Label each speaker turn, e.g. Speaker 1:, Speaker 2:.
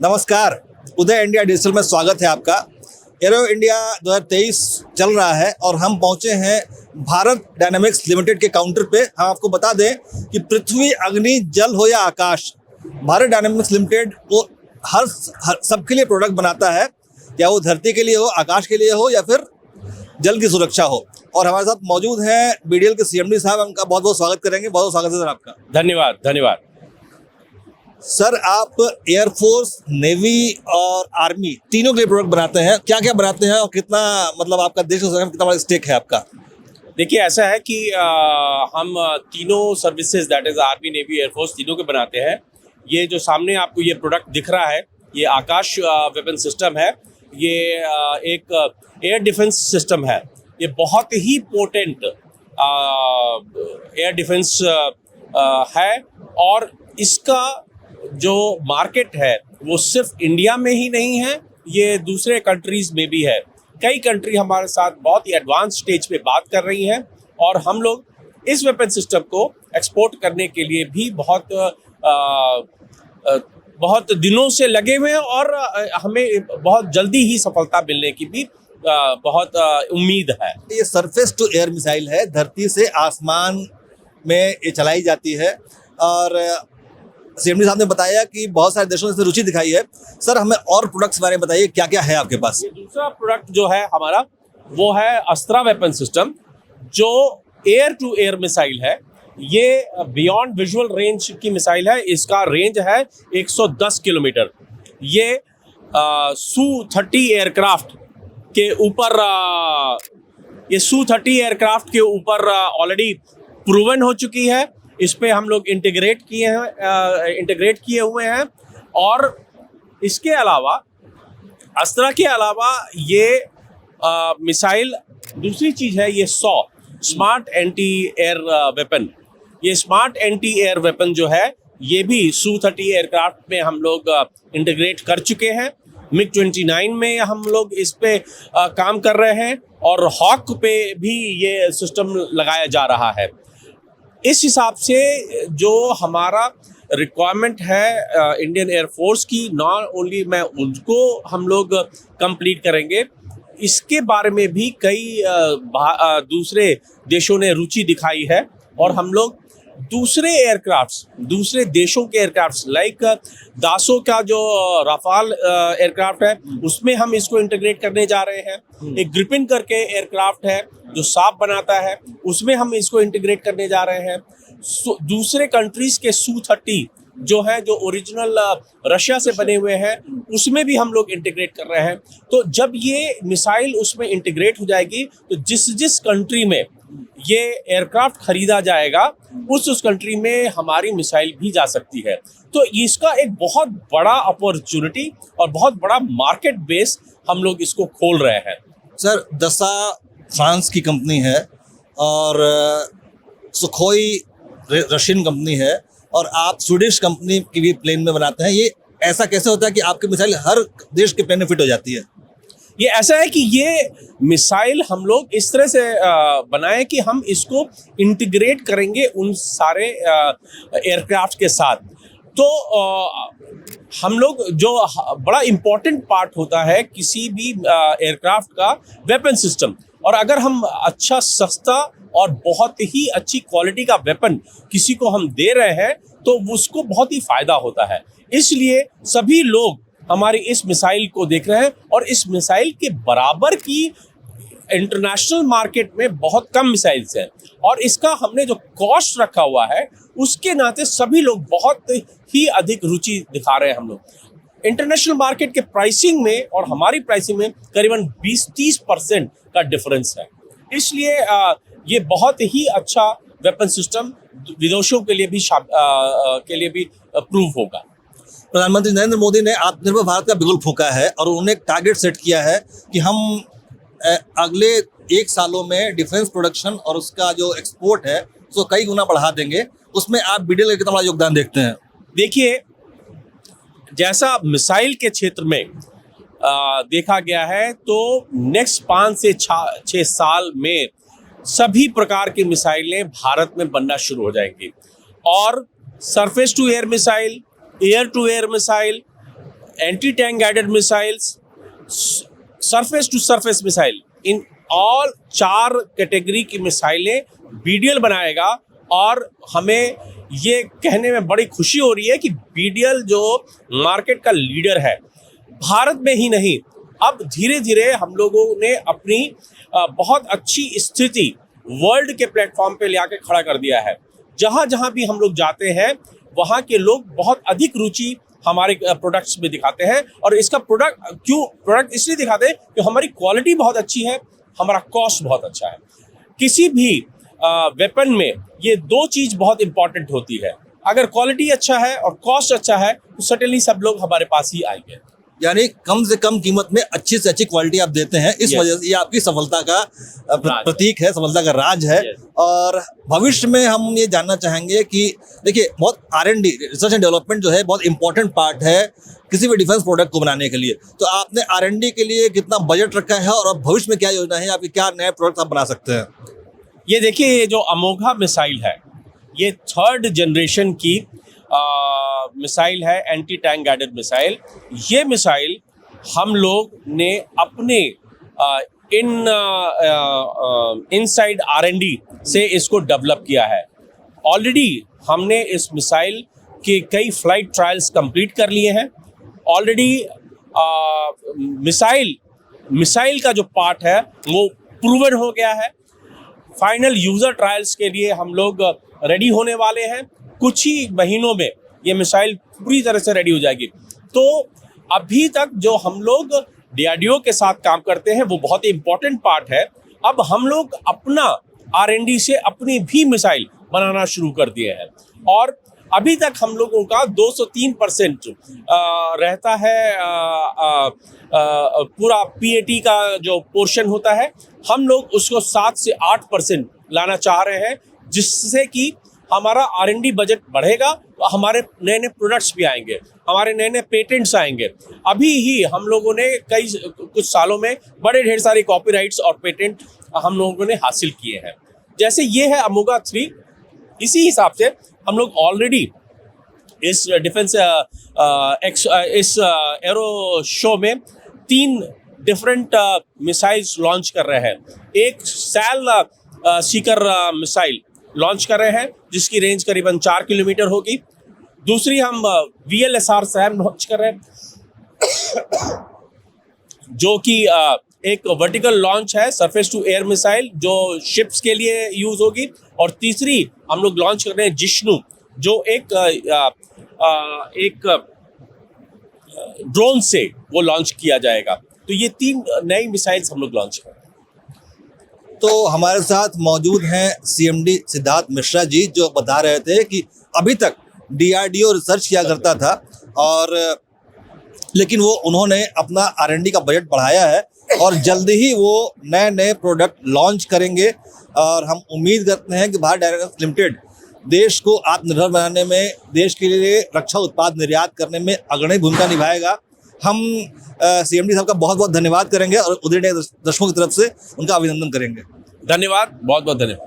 Speaker 1: नमस्कार। उदय India digital में स्वागत है आपका। एरो इंडिया 2023 चल रहा है और हम पहुंचे हैं भारत डायनामिक्स लिमिटेड के काउंटर पे। हम आपको बता दें कि पृथ्वी, अग्नि, जल हो या आकाश, भारत डायनामिक्स लिमिटेड वो हर सबके लिए प्रोडक्ट बनाता है, या वो धरती के लिए हो, आकाश के लिए हो या फिर जल की सुरक्षा हो। और हमारे साथ मौजूद हैं बीडीएल के सीएमडी साहब। उनका बहुत बहुत स्वागत करेंगे। बहुत बहुत स्वागत है सर आपका।
Speaker 2: धन्यवाद धन्यवाद।
Speaker 1: सर, आप एयरफोर्स, नेवी और आर्मी तीनों के लिए प्रोडक्ट बनाते हैं। क्या क्या बनाते हैं और कितना, मतलब आपका देश के कितना बड़ा स्टेक है आपका?
Speaker 2: देखिए, ऐसा है कि हम तीनों services, that is army, navy, air force, तीनों के बनाते हैं। ये जो सामने आपको ये प्रोडक्ट दिख रहा है, ये आकाश वेपन सिस्टम है। ये एक एयर डिफेंस सिस्टम है। ये बहुत ही पोटेंट एयर डिफेंस है, और इसका जो मार्केट है वो सिर्फ इंडिया में ही नहीं है, ये दूसरे कंट्रीज में भी है। कई कंट्री हमारे साथ बहुत ही एडवांस स्टेज पे बात कर रही हैं, और हम लोग इस वेपन सिस्टम को एक्सपोर्ट करने के लिए भी बहुत दिनों से लगे हुए हैं, और हमें बहुत जल्दी ही सफलता मिलने की भी बहुत उम्मीद है।
Speaker 1: ये सरफेस टू एयर मिसाइल है, धरती से आसमान में ये चलाई जाती है। और सीएमडी साहब ने बताया कि बहुत सारे देशों ने इसमें रुचि दिखाई है। सर, हमें और प्रोडक्ट्स बारे में बताइए, क्या क्या है आपके पास?
Speaker 2: ये दूसरा प्रोडक्ट जो है हमारा, वो है अस्त्रा वेपन सिस्टम, जो एयर टू एयर मिसाइल है। ये बियॉन्ड विजुअल रेंज की मिसाइल है। इसका रेंज है 110 किलोमीटर। ये Su-30 एयरक्राफ्ट के ऊपर एयरक्राफ्ट के ऊपर ऑलरेडी प्रूवन हो चुकी है। इस पे हम लोग इंटीग्रेट किए हुए हैं। और इसके अलावा, अस्त्रा के अलावा, ये मिसाइल दूसरी चीज है, ये स्मार्ट एंटी एयर वेपन। ये स्मार्ट एंटी एयर वेपन जो है, ये भी Su-30 एयरक्राफ्ट में हम लोग इंटीग्रेट कर चुके हैं। MiG-29 में हम लोग इस पे काम कर रहे हैं, और हॉक पे भी ये सिस्टम लगाया जा रहा है। इस हिसाब से जो हमारा रिक्वायरमेंट है इंडियन एयरफोर्स की, नॉट ओनली मैं उनको हम लोग कंप्लीट करेंगे, इसके बारे में भी कई दूसरे देशों ने रुचि दिखाई है। और हम लोग दूसरे देशों के एयरक्राफ्ट्स, लाइक दासो का जो राफाल एयरक्राफ्ट है, उसमें हम इसको इंटीग्रेट करने जा रहे हैं। एक ग्रिपिन करके एयरक्राफ्ट है जो सांप बनाता है, उसमें हम इसको इंटीग्रेट करने जा रहे हैं। दूसरे कंट्रीज के Su-30 जो है, जो ओरिजिनल रशिया से बने हुए हैं, उसमें भी हम लोग इंटीग्रेट कर रहे हैं। तो जब ये मिसाइल उसमें इंटीग्रेट हो जाएगी, तो जिस कंट्री में ये एयरक्राफ्ट खरीदा जाएगा, उस कंट्री में हमारी मिसाइल भी जा सकती है। तो इसका एक बहुत बड़ा अपॉर्चुनिटी और बहुत बड़ा मार्केट बेस हम लोग इसको खोल रहे हैं।
Speaker 1: सर, दसा फ्रांस की कंपनी है, और सुखोई रशियन कंपनी है, और आप स्वीडिश कंपनी की भी प्लेन में बनाते हैं। ये ऐसा कैसे होता है कि आपकी मिसाइल हर देश के प्लेन में फिट हो जाती है?
Speaker 2: ये ऐसा है कि ये मिसाइल हम लोग इस तरह से बनाए कि हम इसको इंटीग्रेट करेंगे उन सारे एयरक्राफ्ट के साथ। तो हम लोग, जो बड़ा इम्पोर्टेंट पार्ट होता है किसी भी एयरक्राफ्ट का, वेपन सिस्टम, और अगर हम अच्छा, सस्ता और बहुत ही अच्छी क्वालिटी का वेपन किसी को हम दे रहे हैं, तो उसको बहुत ही फायदा होता है। इसलिए सभी लोग हमारी इस मिसाइल को देख रहे हैं, और इस मिसाइल के बराबर की इंटरनेशनल मार्केट में बहुत कम मिसाइल्स हैं, और इसका हमने जो कॉस्ट रखा हुआ है, उसके नाते सभी लोग बहुत ही अधिक रुचि दिखा रहे हैं। हम लोग इंटरनेशनल मार्केट के प्राइसिंग में और हमारी प्राइसिंग में करीबन 20-30% का डिफरेंस है। इसलिए ये बहुत ही अच्छा वेपन सिस्टम विदेशों के लिए भी प्रूव होगा।
Speaker 1: प्रधानमंत्री नरेंद्र मोदी ने आत्मनिर्भर भारत का बिगुल फूंका है, और उन्होंने एक टारगेट सेट किया है कि हम अगले 1 सालों में डिफेंस प्रोडक्शन और उसका जो एक्सपोर्ट है, उसको कई गुना बढ़ा देंगे। उसमें आप बीडीएल का कितना बड़ा योगदान देखते हैं?
Speaker 2: देखिए, जैसा मिसाइल के क्षेत्र में देखा गया है, तो नेक्स्ट 5 से 6 साल में सभी प्रकार की मिसाइलें भारत में बनना शुरू हो जाएंगी। और surface to air missile, air to air missile, anti tank guided missiles, surface to surface missile, in all 4 category की मिसाइलें BDL बनाएगा। और हमें ये कहने में बड़ी खुशी हो रही है कि BDL जो मार्केट का लीडर है, भारत में ही नहीं, अब धीरे धीरे हम लोगों ने अपनी बहुत अच्छी स्थिति वर्ल्ड के प्लेटफॉर्म पे ले आके खड़ा कर दिया है। जहाँ जहाँ भी हम लोग जाते हैं वहाँ के लोग बहुत अधिक रुचि हमारे प्रोडक्ट्स में दिखाते हैं। और इसका प्रोडक्ट इसलिए दिखाते हैं कि हमारी क्वालिटी बहुत अच्छी है, हमारा कॉस्ट बहुत अच्छा है। किसी भी वेपन में ये 2 चीज़ बहुत इंपॉर्टेंट होती है। अगर क्वालिटी अच्छा है और कॉस्ट अच्छा है तो सर्टेनली सब लोग हमारे पास ही आएंगे।
Speaker 1: यानी कम से कम कीमत में अच्छी से अच्छी क्वालिटी आप देते हैं, इस वजह से ये आपकी सफलता का प्रतीक है, सफलता का राज है। और भविष्य में हम ये जानना चाहेंगे कि देखिए, बहुत R&D, रिसर्च एंड डेवलपमेंट जो है बहुत इंपॉर्टेंट पार्ट है किसी भी डिफेंस प्रोडक्ट को बनाने के लिए। तो आपने R&D के लिए कितना बजट रखा है और अब भविष्य में क्या योजना है आपकी, क्या नए प्रोडक्ट आप बना सकते हैं?
Speaker 2: ये देखिए, ये जो अमोघा मिसाइल है, ये 3rd जनरेशन की मिसाइल है, एंटी टैंक गाइडेड मिसाइल। ये मिसाइल हम लोग ने अपने इनसाइड R&D से इसको डेवलप किया है। ऑलरेडी हमने इस मिसाइल के कई फ्लाइट ट्रायल्स कंप्लीट कर लिए हैं। ऑलरेडी मिसाइल का जो पार्ट है वो प्रूवन हो गया है। फाइनल यूज़र ट्रायल्स के लिए हम लोग रेडी होने वाले हैं। कुछ ही महीनों में ये मिसाइल पूरी तरह से रेडी हो जाएगी। तो अभी तक जो हम लोग DRDO के साथ काम करते हैं वो बहुत ही इम्पोर्टेंट पार्ट है। अब हम लोग अपना R&D से अपनी भी मिसाइल बनाना शुरू कर दिए हैं। और अभी तक हम लोगों का 203% रहता है पूरा PAT का जो पोर्शन होता है, हम लोग उसको 7 से 8% लाना चाह रहे हैं, जिससे कि हमारा R&D बजट बढ़ेगा, तो हमारे नए नए प्रोडक्ट्स भी आएंगे, हमारे नए नए पेटेंट्स आएंगे। अभी ही हम लोगों ने कुछ सालों में बड़े ढेर सारे कॉपीराइट्स और पेटेंट हम लोगों ने हासिल किए हैं। जैसे ये है अमोघा 3, इसी हिसाब से हम लोग ऑलरेडी इस डिफेंस इस एरो शो में 3 डिफरेंट मिसाइल्स लॉन्च कर रहे हैं। एक सैल सीकर मिसाइल लॉन्च कर रहे हैं जिसकी रेंज करीबन 4 किलोमीटर होगी। दूसरी हम VLSR SAM लॉन्च कर रहे हैं जो कि एक वर्टिकल लॉन्च है, सरफेस टू एयर मिसाइल, जो शिप्स के लिए यूज होगी। और तीसरी हम लोग लॉन्च कर रहे हैं जिष्णु, जो एक ड्रोन से वो लॉन्च किया जाएगा। तो ये 3 नई मिसाइल्स हम लोग लॉन्च कर रहे हैं।
Speaker 1: तो हमारे साथ मौजूद हैं CMD सिद्धार्थ मिश्रा जी, जो बता रहे थे कि अभी तक DRDO रिसर्च किया करता था और लेकिन वो उन्होंने अपना R&D का बजट बढ़ाया है और जल्दी ही वो नए नए प्रोडक्ट लॉन्च करेंगे। और हम उम्मीद करते हैं कि भारत डायनेमिक्स लिमिटेड देश को आत्मनिर्भर बनाने में, देश के लिए रक्षा उत्पाद निर्यात करने में अग्रणी भूमिका निभाएगा। हम CMD साहब का बहुत बहुत धन्यवाद करेंगे और उदय दर्शकों की तरफ से उनका अभिनंदन करेंगे।
Speaker 2: धन्यवाद, बहुत बहुत धन्यवाद।